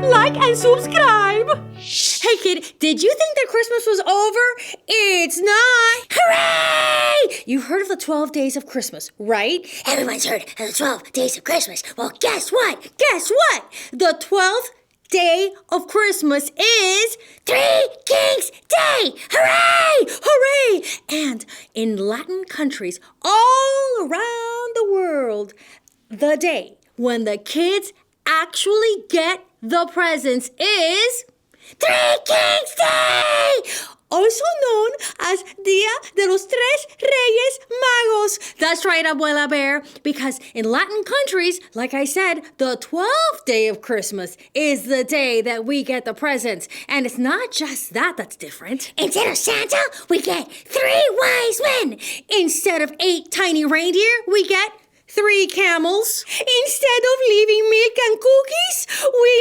like, and subscribe. Hey, kid, did you think that Christmas was over? It's not. Hooray! You heard of the 12 days of Christmas, right? Everyone's heard of the 12 days of Christmas. Well, guess what? Guess what? The 12th day of Christmas is Three Kings Day! Hooray! Hooray! And in Latin countries all around the world, the day when the kids actually get the presents is Three Kings Day! Also known as Dia de los Tres Reyes Magos. That's right, Abuela Bear, because in Latin countries, like I said, the 12th day of Christmas is the day that we get the presents. And it's not just that that's different. Instead of Santa, we get 3 wise men. Instead of 8 tiny reindeer, we get 3 camels. Instead of leaving milk and cookies, we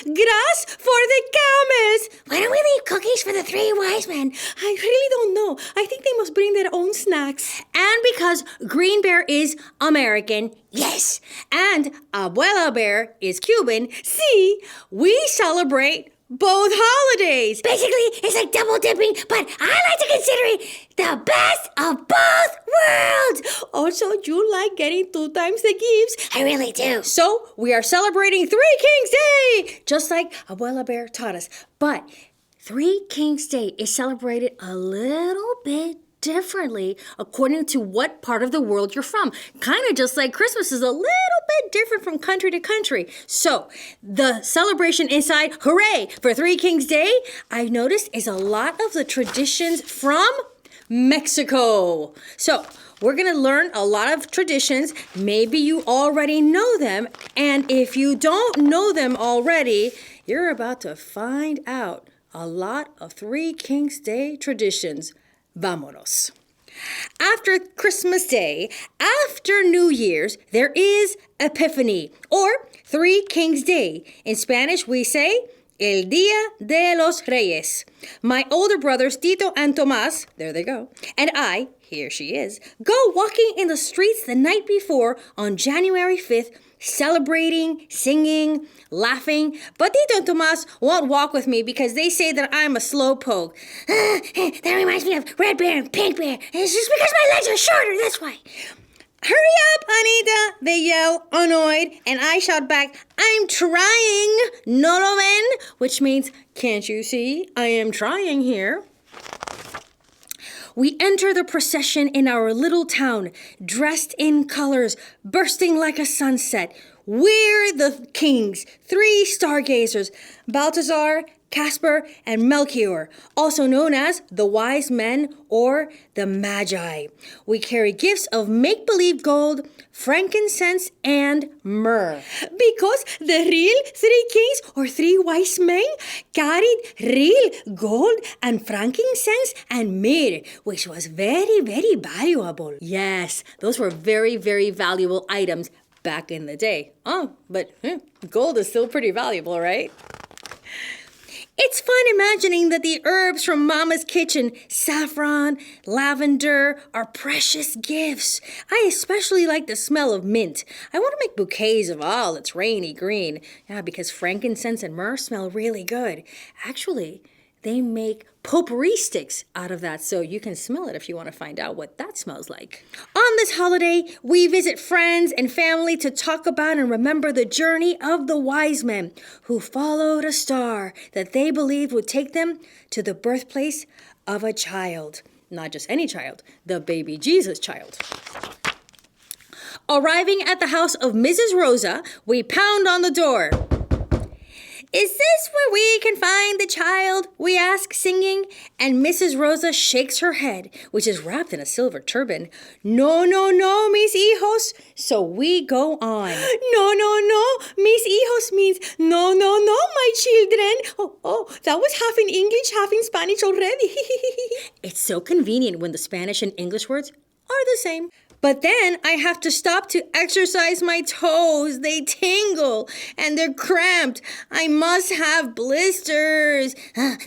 leave grass for the camels. Why don't we leave cookies for the 3 wise men? I really don't know. I think they must bring their own snacks. And because Green Bear is American, Yes. and Abuela Bear is Cuban, see, we celebrate both holidays. Basically, it's like double dipping, but I like to consider it the best of both worlds. Also, you like getting 2 times the gifts. I really do. So, we are celebrating Three Kings Day, just like Abuela Bear taught us. But Three Kings Day is celebrated a little bit differently according to what part of the world you're from. Kind of just like Christmas is a little bit different from country to country. So, the celebration inside Hooray for Three Kings Day, I've noticed, is a lot of the traditions from Mexico. So, we're going to learn a lot of traditions. Maybe you already know them. And if you don't know them already, you're about to find out a lot of Three Kings Day traditions. Vámonos. After Christmas Day, after New Year's, there is Epiphany, or Three Kings Day. In Spanish, we say El Día de los Reyes. My older brothers, Tito and Tomás, there they go, and I, here she is, go walking in the streets the night before on January 5th, celebrating, singing, laughing. But Tito and Tomás won't walk with me because they say that I'm a slowpoke. That reminds me of Red Bear and Pink Bear. It's just because my legs are shorter, that's why. Hurry up, Anita, they yell, annoyed, and I shout back, I'm trying, no lo ven, which means, can't you see, I am trying here. We enter the procession in our little town, dressed in colors, bursting like a sunset. We're the kings, 3 stargazers, Balthazar, Casper, and Melchior, also known as the wise men or the magi. We carry gifts of make-believe gold, frankincense, and myrrh. Because the real 3 kings or 3 wise men carried real gold and frankincense and myrrh, which was very, very valuable. Yes, those were very, very valuable items back in the day. Oh, but gold is still pretty valuable, right? It's fun imagining that the herbs from Mama's kitchen, saffron, lavender, are precious gifts. I especially like the smell of mint. I want to make bouquets of all its rainy green. Yeah, because frankincense and myrrh smell really good. Actually, they make potpourri sticks out of that, so you can smell it if you want to find out what that smells like. On this holiday, we visit friends and family to talk about and remember the journey of the wise men who followed a star that they believed would take them to the birthplace of a child. Not just any child, the baby Jesus child. Arriving at the house of Mrs. Rosa, we pound on the door. Is this where we can find the child? We ask, singing, and Mrs. Rosa shakes her head, which is wrapped in a silver turban. No, no, no, mis hijos. So we go on. No, no, no, mis hijos means no, no, no, my children. Oh, that was half in English, half in Spanish already. It's so convenient when the Spanish and English words are the same. But then I have to stop to exercise my toes. They tingle and they're cramped. I must have blisters.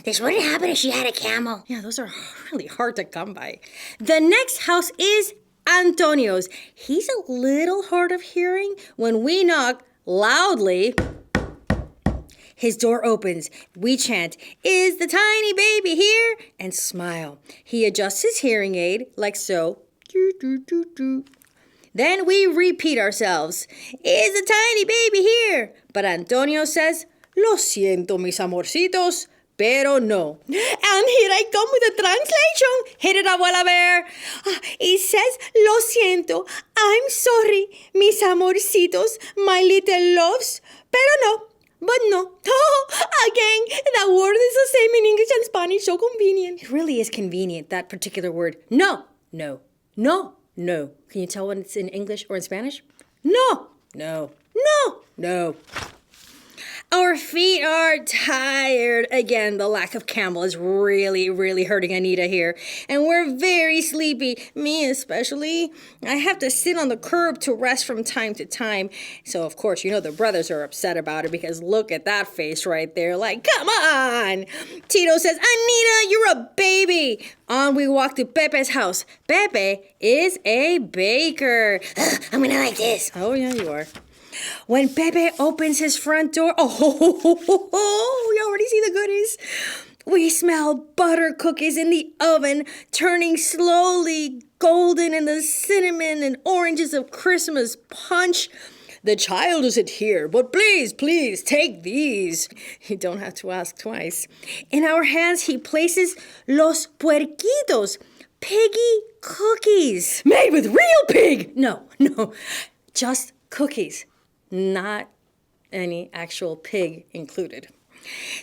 This wouldn't happen if she had a camel. Yeah, those are really hard to come by. The next house is Antonio's. He's a little hard of hearing when we knock loudly. His door opens. We chant, "Is the tiny baby here?" and smile. He adjusts his hearing aid like so. Doo, doo, doo, doo. Then we repeat ourselves. "Is the tiny baby here?" But Antonio says, "Lo siento, mis amorcitos, pero no." And here I come with a translation. Hit it, Abuela Bear. It says, "Lo siento, I'm sorry, mis amorcitos, my little loves, pero no." But no. Oh, again, that word is the same in English and Spanish. So convenient. It really is convenient, that particular word. No, no, no, no. Can you tell when it's in English or in Spanish? No, no, no, no. Our feet are tired. Again, the lack of camel is really, really hurting Anita here. And we're very sleepy. Me especially. I have to sit on the curb to rest from time to time. So, of course, you know the brothers are upset about it because look at that face right there. Like, come on. Tito says, "Anita, you're a baby." On we walk to Pepe's house. Pepe is a baker. I'm gonna like this. Oh, yeah, you are. When Pepe opens his front door, we already see the goodies. We smell butter cookies in the oven, turning slowly golden in the cinnamon and oranges of Christmas punch. "The child isn't here, but please, please, take these." You don't have to ask twice. In our hands, he places los puerquitos, piggy cookies. Made with real pig! No, just cookies. Not any actual pig included.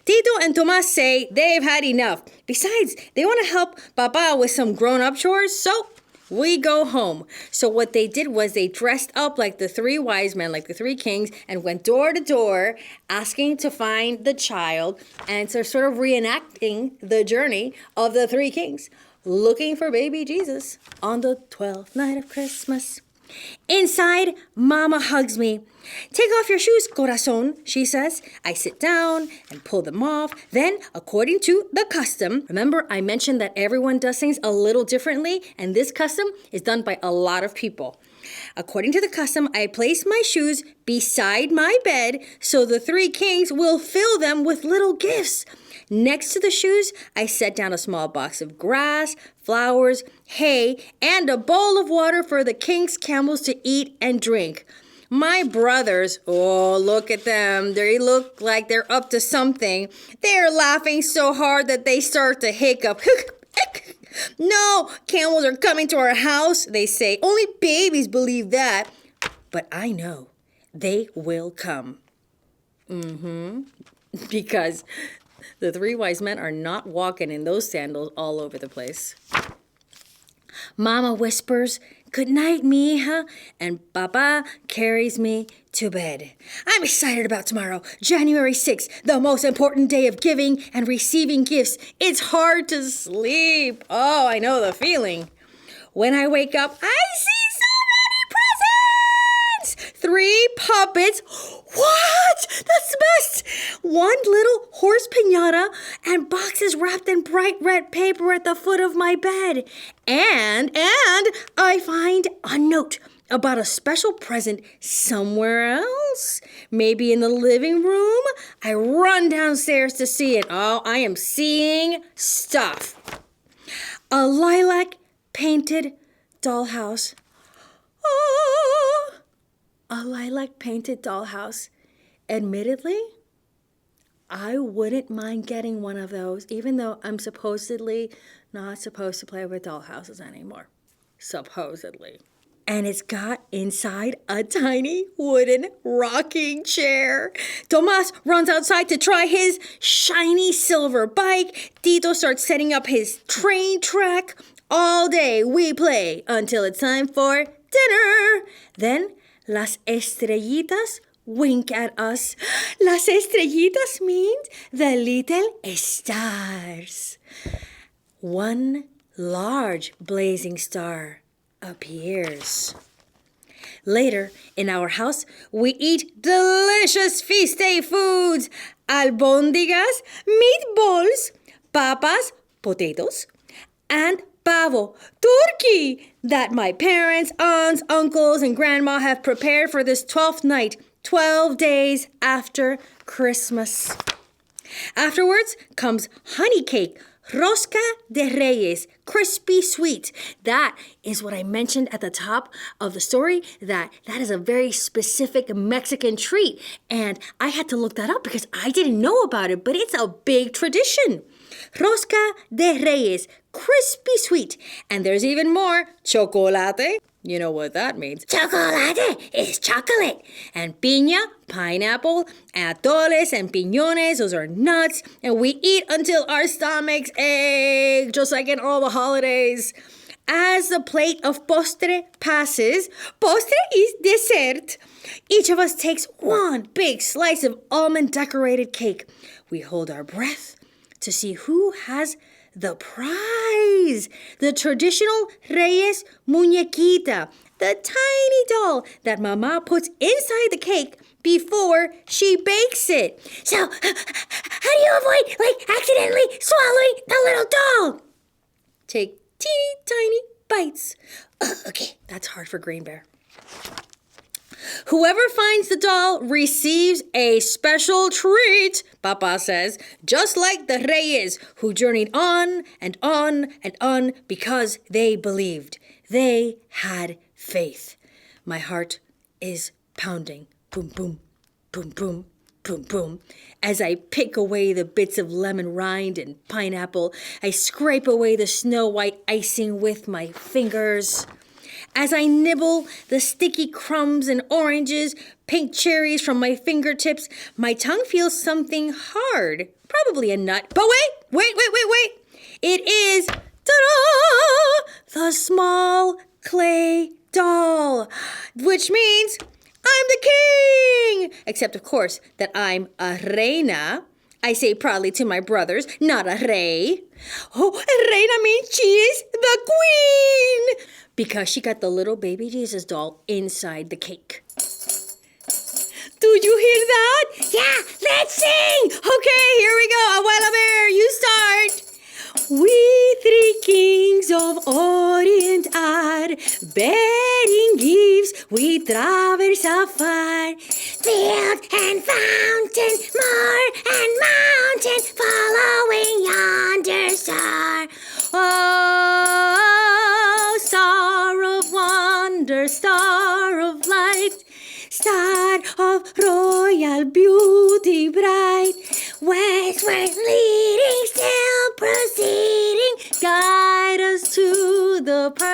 Tito and Tomas say they've had enough. Besides, they want to help Papa with some grown-up chores, so we go home. So what they did was they dressed up like the three wise men, like the three kings, and went door to door asking to find the child. And so sort of reenacting the journey of the three kings, looking for baby Jesus on the 12th night of Christmas. Inside, Mama hugs me. "Take off your shoes, corazón," she says. I sit down and pull them off. Then, according to the custom, remember I mentioned that everyone does things a little differently, and this custom is done by a lot of people. According to the custom, I place my shoes beside my bed so the three kings will fill them with little gifts. Next to the shoes, I set down a small box of grass, flowers, hay, and a bowl of water for the king's camels to eat and drink. My brothers, oh, look at them. They look like they're up to something. They're laughing so hard that they start to hiccup. "No, camels are coming to our house," they say. "Only babies believe that." But I know they will come. Because the three wise men are not walking in those sandals all over the place. Mama whispers, "Good night, mija," and Papa carries me to bed. I'm excited about tomorrow, January 6th, the most important day of giving and receiving gifts. It's hard to sleep. Oh, I know the feeling. When I wake up, I see so many presents! 3 puppets. What? That's the best! 1 little horse piñata and boxes wrapped in bright red paper at the foot of my bed. And I find a note about a special present somewhere else. Maybe in the living room. I run downstairs to see it. Oh, I am seeing stuff. A lilac-painted dollhouse. Oh, a lilac-painted dollhouse. Admittedly, I wouldn't mind getting one of those, even though I'm supposedly not supposed to play with dollhouses anymore. Supposedly. And it's got inside a tiny wooden rocking chair. Tomas runs outside to try his shiny silver bike. Tito starts setting up his train track. All day we play until it's time for dinner. Then las estrellitas wink at us. Las estrellitas means the little stars. One large blazing star appears. Later, in our house, we eat delicious feast day foods. Albóndigas, meatballs, papas, potatoes, and pavo, turkey, that my parents, aunts, uncles, and grandma have prepared for this 12th night. 12 days after Christmas. Afterwards comes honey cake, rosca de Reyes, crispy sweet. That is what I mentioned at the top of the story, that is a very specific Mexican treat. And I had to look that up because I didn't know about it, but it's a big tradition. Rosca de Reyes, crispy sweet. And there's even more, chocolate. You know what that means. Chocolate is chocolate. And piña, pineapple, atoles and piñones, those are nuts. And we eat until our stomachs ache, just like in all the holidays. As the plate of postre passes, postre is dessert. Each of us takes one big slice of almond-decorated cake. We hold our breath to see who has the prize, the traditional Reyes muñequita, the tiny doll that Mama puts inside the cake before she bakes it. So, how do you avoid, accidentally swallowing the little doll? Take teeny tiny bites. Okay. That's hard for Green Bear. Whoever finds the doll receives a special treat, Papa says, just like the Reyes who journeyed on and on and on because they believed. They had faith. My heart is pounding. Boom, boom, boom, boom, boom, boom. As I pick away the bits of lemon rind and pineapple, I scrape away the snow-white icing with my fingers. As I nibble the sticky crumbs and oranges, pink cherries from my fingertips, my tongue feels something hard, probably a nut. But wait. It is, ta-da, the small clay doll, which means I'm the king. Except, of course, that I'm a reina. I say proudly to my brothers, not a rey. Oh, reina means she is the queen, because she got the little baby Jesus doll inside the cake. Do you hear that? Yeah, let's sing! Okay, here we go. Abuela Bear, you start. We three kings of Orient are, bearing gifts we traverse afar. Field and fountain, moor and mountain, following yonder star. Oh, star of wonder, star of light, star of royal beauty bright, Westward leading, still proceeding, guide us to the perfect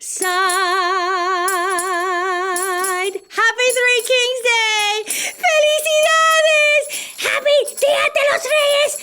side. Happy Three Kings Day! Felicidades! Happy Dia de los Reyes!